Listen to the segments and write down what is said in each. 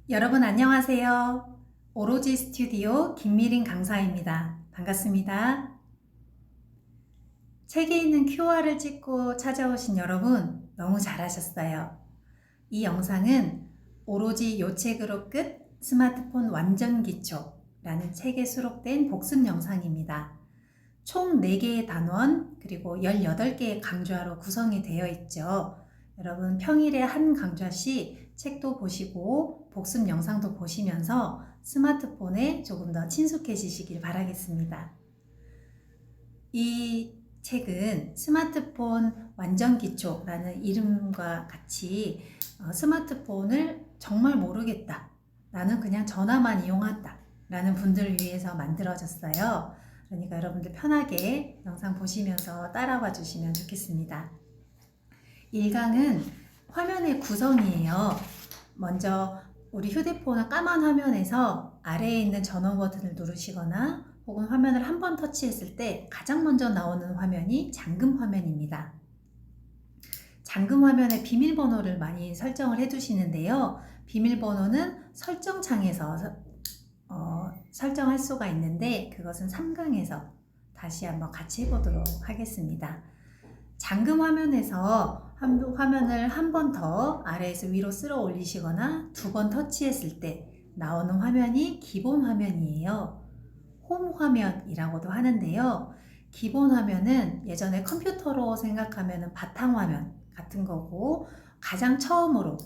여러분 안녕하세요. 오로지 스튜디오 김미린 강사입니다. 반갑습니다. 책에 있는 QR을 찍고 찾아오신 여러분 너무 잘하셨어요. 이 영상은 오로지 요 책으로 끝 스마트폰 완전 기초라는 책에 수록된 복습 영상입니다. 총 4개의 단원 그리고 18개의 강좌로 구성이 되어 있죠. 여러분 평일에 한 강좌씩 책도 보시고 복습 영상도 보시면서 스마트폰에 조금 더 친숙해지시길 바라겠습니다. 이 책은 스마트폰 완전 기초라는 이름과 같이 스마트폰을 정말 모르겠다, 나는 그냥 전화만 이용한다 라는 분들을 위해서 만들어졌어요. 그러니까 여러분들 편하게 영상 보시면서 따라와 주시면 좋겠습니다. 1강은 화면의 구성이에요. 먼저 우리 휴대폰의 까만 화면에서 아래에 있는 전원 버튼을 누르시거나 혹은 화면을 한 번 터치했을 때 가장 먼저 나오는 화면이 잠금 화면입니다. 잠금 화면에 비밀번호를 많이 설정을 해두시는데요. 비밀번호는 설정창에서 설정할 수가 있는데 그것은 3강에서 다시 한번 같이 해보도록 하겠습니다. 잠금 화면에서 화면을 한 번 더 아래에서 위로 쓸어 올리시거나 2번 터치했을 때 나오는 화면이 기본 화면이에요. 홈 화면이라고도 하는데요. 기본 화면은 예전에 컴퓨터로 생각하면 바탕화면 같은 거고 가장 처음으로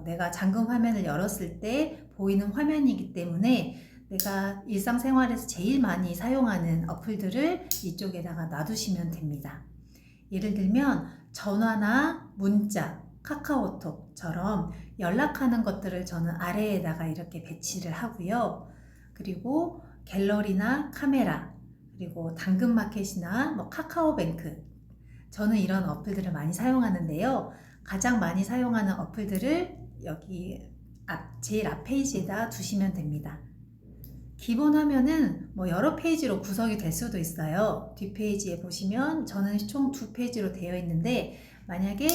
내가 잠금 화면을 열었을 때 보이는 화면이기 때문에 내가 일상생활에서 제일 많이 사용하는 어플들을 이쪽에다가 놔두시면 됩니다. 예를 들면 전화나 문자, 카카오톡처럼 연락하는 것들을 저는 아래에다가 이렇게 배치를 하고요. 그리고 갤러리나 카메라, 그리고 당근마켓이나 카카오뱅크, 저는 이런 어플들을 많이 사용하는데요. 가장 많이 사용하는 어플들을 여기 제일 앞 페이지에다 두시면 됩니다. 기본 화면은 여러 페이지로 구성이 될 수도 있어요. 뒷페이지에 보시면 저는 총 2페이지로 되어 있는데 만약에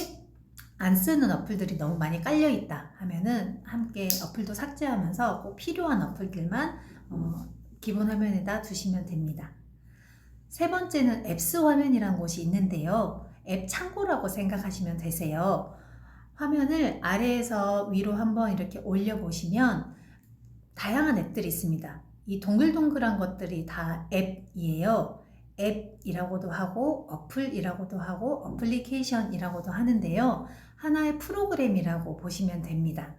안 쓰는 어플들이 너무 많이 깔려 있다 하면은 함께 어플도 삭제하면서 꼭 필요한 어플들만 기본 화면에다 두시면 됩니다. 세 번째는 앱스 화면이라는 곳이 있는데요. 앱 창고라고 생각하시면 되세요. 화면을 아래에서 위로 한번 이렇게 올려 보시면 다양한 앱들이 있습니다. 이 동글동글한 것들이 다 앱이에요. 앱이라고도 하고 어플이라고도 하고 어플리케이션이라고도 하는데요. 하나의 프로그램이라고 보시면 됩니다.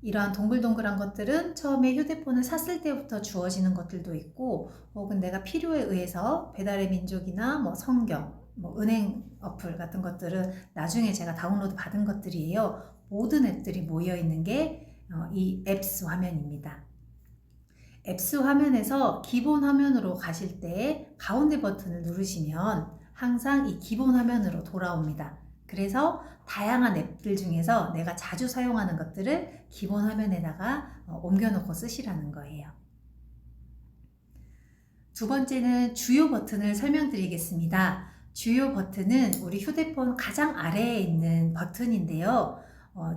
이러한 동글동글한 것들은 처음에 휴대폰을 샀을 때부터 주어지는 것들도 있고 혹은 내가 필요에 의해서 배달의 민족이나 성경, 은행 어플 같은 것들은 나중에 제가 다운로드 받은 것들이에요. 모든 앱들이 모여 있는 게 이 앱스 화면입니다. 앱스 화면에서 기본 화면으로 가실 때 가운데 버튼을 누르시면 항상 이 기본 화면으로 돌아옵니다. 그래서 다양한 앱들 중에서 내가 자주 사용하는 것들을 기본 화면에다가 옮겨놓고 쓰시라는 거예요. 두 번째는 주요 버튼을 설명드리겠습니다. 주요 버튼은 우리 휴대폰 가장 아래에 있는 버튼인데요.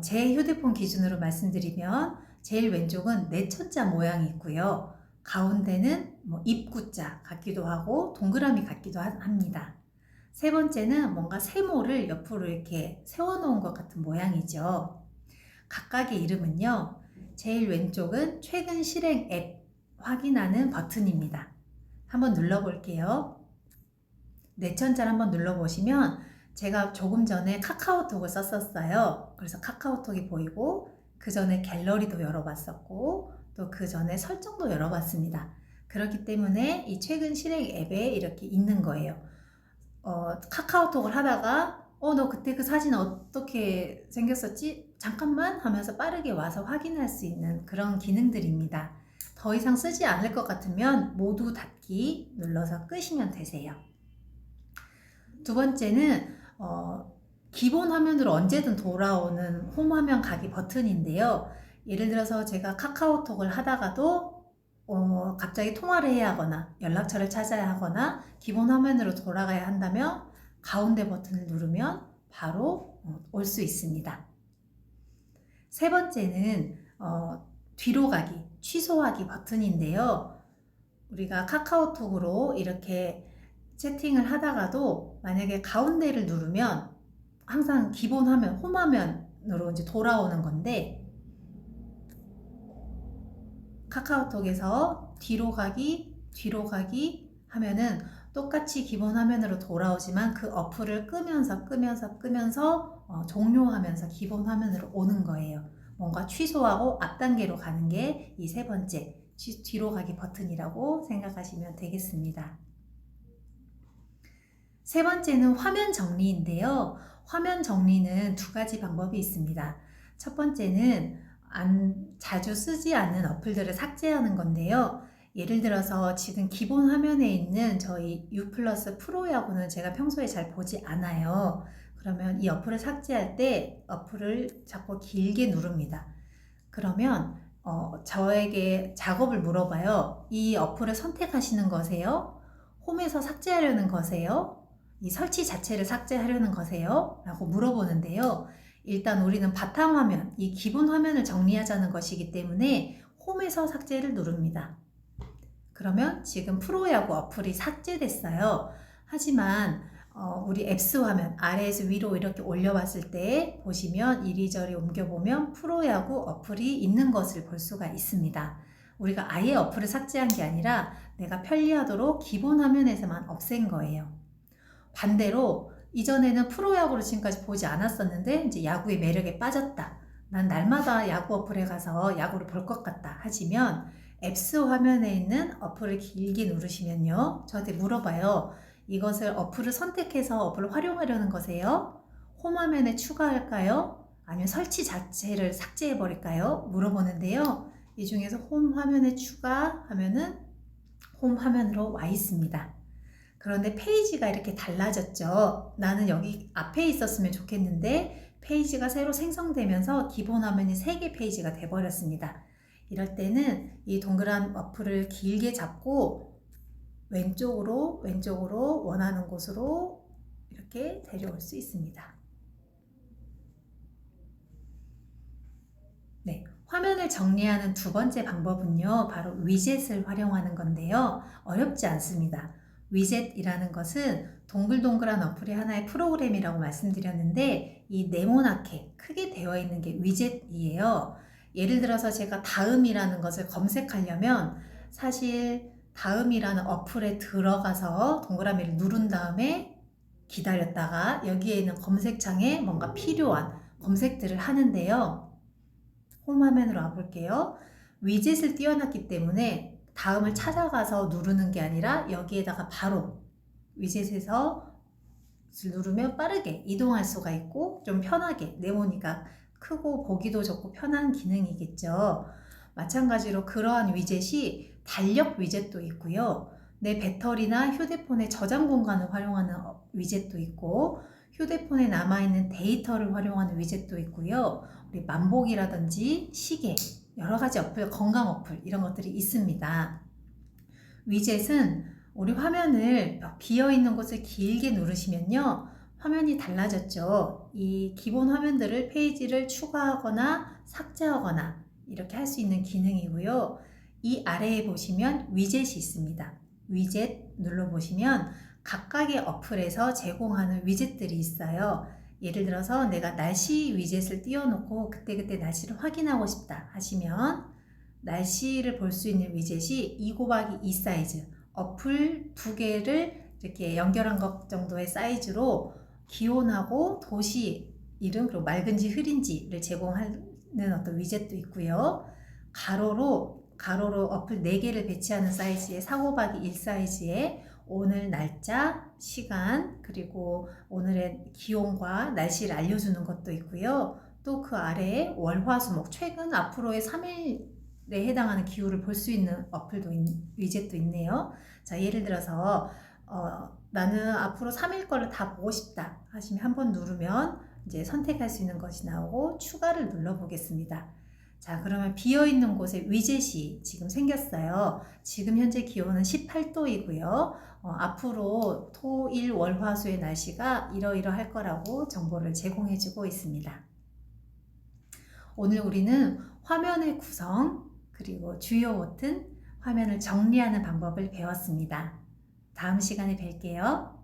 제 휴대폰 기준으로 말씀드리면 제일 왼쪽은 내천자 모양이 있고요. 가운데는 입구자 같기도 하고 동그라미 같기도 합니다. 세 번째는 뭔가 세모를 옆으로 이렇게 세워놓은 것 같은 모양이죠. 각각의 이름은요. 제일 왼쪽은 최근 실행 앱 확인하는 버튼입니다. 한번 눌러볼게요. 내천자를 한번 눌러보시면 제가 조금 전에 카카오톡을 썼었어요. 그래서 카카오톡이 보이고 그 전에 갤러리도 열어봤었고 또 그 전에 설정도 열어봤습니다. 그렇기 때문에 이 최근 실행 앱에 이렇게 있는 거예요. 카카오톡을 하다가 너 그때 그 사진 어떻게 생겼었지? 잠깐만 하면서 빠르게 와서 확인할 수 있는 그런 기능들입니다. 더 이상 쓰지 않을 것 같으면 모두 닫기 눌러서 끄시면 되세요. 두 번째는 기본 화면으로 언제든 돌아오는 홈 화면 가기 버튼인데요. 예를 들어서 제가 카카오톡을 하다가도 갑자기 통화를 해야 하거나 연락처를 찾아야 하거나 기본 화면으로 돌아가야 한다면 가운데 버튼을 누르면 바로 올 수 있습니다. 세 번째는 뒤로 가기, 취소하기 버튼인데요. 우리가 카카오톡으로 이렇게 채팅을 하다가도 만약에 가운데를 누르면 항상 기본 화면, 홈 화면으로 이제 돌아오는 건데, 카카오톡에서 뒤로 가기 하면은 똑같이 기본 화면으로 돌아오지만 그 어플을 끄면서 종료하면서 기본 화면으로 오는 거예요. 뭔가 취소하고 앞단계로 가는 게 이 세 번째 뒤로 가기 버튼이라고 생각하시면 되겠습니다. 세 번째는 화면 정리인데요. 화면 정리는 두 가지 방법이 있습니다. 첫 번째는 자주 쓰지 않는 어플들을 삭제하는 건데요. 예를 들어서 지금 기본 화면에 있는 저희 U+ 프로야구는 제가 평소에 잘 보지 않아요. 그러면 이 어플을 삭제할 때 어플을 자꾸 길게 누릅니다. 그러면 저에게 작업을 물어봐요. 이 어플을 선택하시는 거세요? 홈에서 삭제하려는 거세요? 이 설치 자체를 삭제하려는 거세요? 라고 물어보는데요. 일단 우리는 바탕화면, 이 기본 화면을 정리하자는 것이기 때문에 홈에서 삭제를 누릅니다. 그러면 지금 프로야구 어플이 삭제됐어요. 하지만 우리 앱스 화면 아래에서 위로 이렇게 올려봤을 때 보시면 이리저리 옮겨보면 프로야구 어플이 있는 것을 볼 수가 있습니다. 우리가 아예 어플을 삭제한 게 아니라 내가 편리하도록 기본 화면에서만 없앤 거예요. 반대로 이전에는 프로야구를 지금까지 보지 않았었는데 이제 야구의 매력에 빠졌다. 난 날마다 야구 어플에 가서 야구를 볼 것 같다 하시면 앱스 화면에 있는 어플을 길게 누르시면요. 저한테 물어봐요. 이것을 어플을 선택해서 어플을 활용하려는 거세요? 홈 화면에 추가할까요? 아니면 설치 자체를 삭제해 버릴까요? 물어보는데요. 이 중에서 홈 화면에 추가하면은 홈 화면으로 와 있습니다. 그런데 페이지가 이렇게 달라졌죠. 나는 여기 앞에 있었으면 좋겠는데 페이지가 새로 생성되면서 기본 화면이 3개 페이지가 돼버렸습니다. 이럴 때는 이 동그란 어플을 길게 잡고 왼쪽으로 원하는 곳으로 이렇게 데려올 수 있습니다. 네, 화면을 정리하는 두 번째 방법은요, 바로 위젯을 활용하는 건데요. 어렵지 않습니다. 위젯이라는 것은 동글동글한 어플이 하나의 프로그램이라고 말씀드렸는데 이 네모나게 크게 되어 있는 게 위젯이에요. 예를 들어서 제가 다음이라는 것을 검색하려면 사실 다음이라는 어플에 들어가서 동그라미를 누른 다음에 기다렸다가 여기에 있는 검색창에 뭔가 필요한 검색들을 하는데요. 홈 화면으로 와볼게요. 위젯을 띄워놨기 때문에 다음을 찾아가서 누르는 게 아니라 여기에다가 바로 위젯에서 누르면 빠르게 이동할 수가 있고 좀 편하게 네모니까 크고 보기도 좋고 편한 기능이겠죠. 마찬가지로 그러한 위젯이 달력 위젯도 있고요. 내 배터리나 휴대폰의 저장 공간을 활용하는 위젯도 있고 휴대폰에 남아있는 데이터를 활용하는 위젯도 있고요. 우리 만복이라든지 시계, 여러 가지 어플, 건강 어플 이런 것들이 있습니다. 위젯은 우리 화면을 비어있는 곳을 길게 누르시면요. 화면이 달라졌죠. 이 기본 화면들을 페이지를 추가하거나 삭제하거나 이렇게 할 수 있는 기능이고요. 이 아래에 보시면 위젯이 있습니다. 위젯 눌러보시면 각각의 어플에서 제공하는 위젯들이 있어요. 예를 들어서 내가 날씨 위젯을 띄워놓고 그때그때 날씨를 확인하고 싶다 하시면 날씨를 볼 수 있는 위젯이 2곱하기2 사이즈 어플 2개를 이렇게 연결한 것 정도의 사이즈로 기온하고 도시 이름 그리고 맑은지 흐린지를 제공하는 어떤 위젯도 있고요. 가로로 어플 4개를 배치하는 사이즈의 4곱하기1 사이즈의 오늘 날짜, 시간, 그리고 오늘의 기온과 날씨를 알려주는 것도 있고요. 또 그 아래에 월, 화, 수, 목, 최근 앞으로의 3일에 해당하는 기후를 볼 수 있는 어플도 위젯도 있네요. 자, 예를 들어서 나는 앞으로 3일 거를 다 보고 싶다 하시면 한번 누르면 이제 선택할 수 있는 것이 나오고 추가를 눌러 보겠습니다. 자, 그러면 비어있는 곳에 위젯이 지금 생겼어요. 지금 현재 기온은 18도이고요. 앞으로 토, 일, 월, 화, 수의 날씨가 이러이러할 거라고 정보를 제공해주고 있습니다. 오늘 우리는 화면의 구성, 그리고 주요 버튼, 화면을 정리하는 방법을 배웠습니다. 다음 시간에 뵐게요.